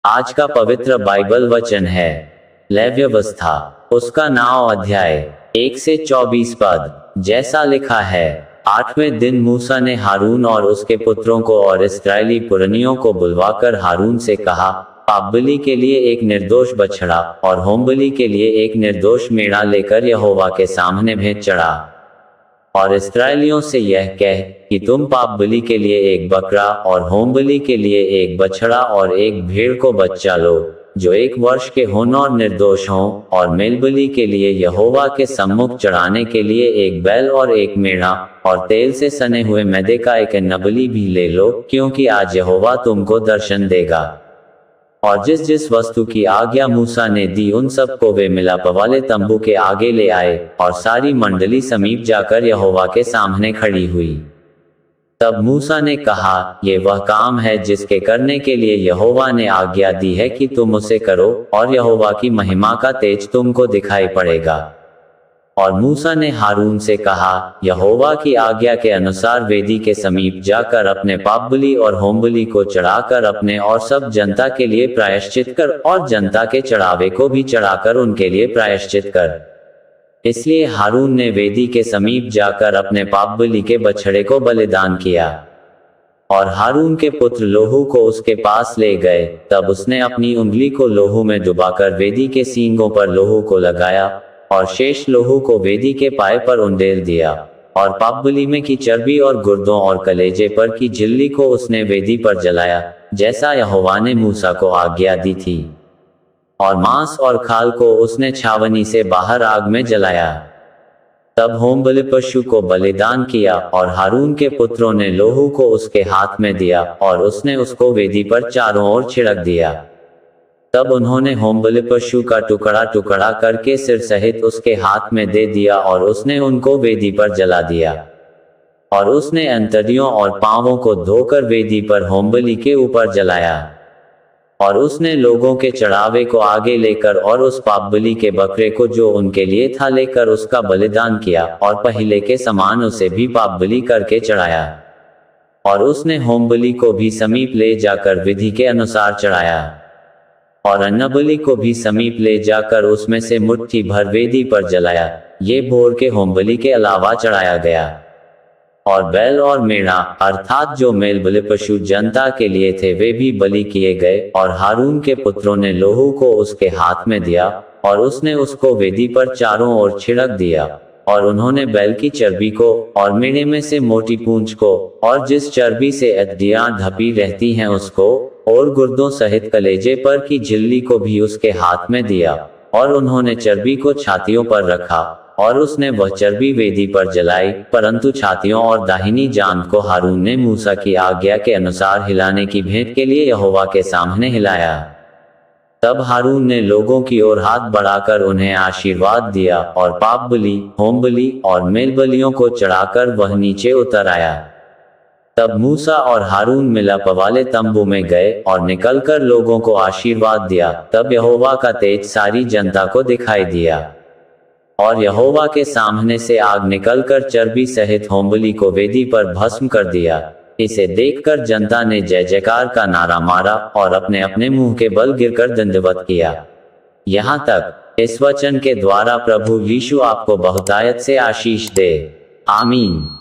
आज का पवित्र बाइबल वचन है लेव्यवस्था, उसका 9 अध्याय 1 से 24 पद। जैसा लिखा है, 8वें दिन मूसा ने हारून और उसके पुत्रों को और इस्राएली पुरनियों को बुलवाकर हारून से कहा, पापबलि के लिए एक निर्दोष बछड़ा और होमबलि के लिए एक निर्दोष मेढ़ा लेकर यहोवा के सामने भेंट चढ़ा। और इस्राएलियों से यह कह कि तुम पाप बलि के लिए एक बकरा और होम बलि के लिए एक बछड़ा और एक भेड़ को बच्चा लो, जो 1 वर्ष के हों और निर्दोष हों, और मेल बलि के लिए यहोवा के सम्मुख चढ़ाने के लिए एक बैल और एक मेढ़ा, और तेल से सने हुए मैदे का एक अन्नबलि भी ले लो, क्योंकि आज यहोवा तुमको दर्शन देगा। और जिस जिस वस्तु की आज्ञा मूसा ने दी उन सब को वे मिलाप वाले तंबू के आगे ले आए, और सारी मंडली समीप जाकर यहोवा के सामने खड़ी हुई। तब मूसा ने कहा, ये वह काम है जिसके करने के लिए यहोवा ने आज्ञा दी है कि तुम उसे करो, और यहोवा की महिमा का तेज तुमको दिखाई पड़ेगा। और मूसा ने हारून से कहा, यहोवा की आज्ञा के अनुसार वेदी के समीप जाकर अपने पापबलि और होमबलि को चढ़ाकर अपने और सब जनता के लिए प्रायश्चित कर, और जनता के चढ़ावे को भी चढ़ाकर उनके लिए प्रायश्चित कर। इसलिए हारून ने वेदी के समीप जाकर अपने पापबलि के बछड़े को बलिदान किया। और हारून के पुत्र लोहू को उसके पास ले गए, तब उसने अपनी उंगली को लोहू में डुबाकर वेदी के सींगों पर लोहू को लगाया, और शेष लोहू को वेदी के पाए पर उंडेल दिया। और पापबलि में की चर्बी और गुर्दों और कलेजे पर की झिल्ली को उसने वेदी पर जलाया, जैसा यहोवा ने मूसा को आज्ञा दी थी। और मांस और खाल को उसने छावनी से बाहर आग में जलाया। तब होमबलि पशु को बलिदान किया, और हारून के पुत्रों ने लोहू को उसके हाथ में दिया, और उसने उसको वेदी पर चारों ओर छिड़क दिया। तब उन्होंने होमबलि पशु का टुकड़ा टुकड़ा करके सिर सहित उसके हाथ में दे दिया, और उसने उनको वेदी पर जला दिया। और उसने अंतड़ियों और पांवों को धोकर वेदी पर होमबलि के ऊपर जलाया। और उसने लोगों के चढ़ावे को आगे लेकर और उस पापबलि के बकरे को जो उनके लिए था लेकर उसका बलिदान किया, और पहले के समान उसे भी पापबलि करके चढ़ाया। और उसने होमबलि को भी समीप ले जाकर विधि के अनुसार चढ़ाया। और अन्नबलि को भी समीप ले जाकर उसमें से मुट्ठी भर वेदी पर जलाया। ये भोर के होमबलि के अलावा चढ़ाया गया। और बैल और मेढ़ा, अर्थात जो मेल बलि पशु जनता के लिए थे, वे भी बलि किए गए। और हारून के पुत्रों ने लोहू को उसके हाथ में दिया, और उसने उसको वेदी पर चारों ओर छिड़क दिया। और उन्होंने बैल की चर्बी को, और मेढ़े में से मोटी पूंछ को, और जिस चर्बी से हड्डियां ढपी रहती हैं उसको, और गुर्दों सहित कलेजे पर की झिल्ली को भी उसके हाथ में दिया। और उन्होंने चर्बी को छातियों पर रखा, और उसने वह चर्बी वेदी पर जलाई, परंतु छातियों और दाहिनी जांघ को हारून ने मूसा की आज्ञा के अनुसार हिलाने की भेंट के लिए यहोवा के सामने हिलाया। तब हारून ने लोगों की ओर हाथ बढ़ाकर उन्हें आशीर्वाद दिया, और पापबलि, होमबलि और मेलबलियों को चढ़ाकर वह नीचे उतर आया। तब मूसा और हारून मिलाप वाले तंबू में गए, और निकलकर लोगों को आशीर्वाद दिया। तब यहोवा का तेज सारी जनता को दिखाई दिया। और यहोवा के सामने से आग निकलकर चर्बी सहित होमबलि को वेदी पर भस्म कर दिया। इसे देखकर जनता ने जय जयकार का नारा मारा, और अपने अपने मुंह के बल गिरकर दंडवत किया। यहाँ तक इस वचन के द्वारा प्रभु यीशु आपको बहुतायत से आशीष दे। आमीन।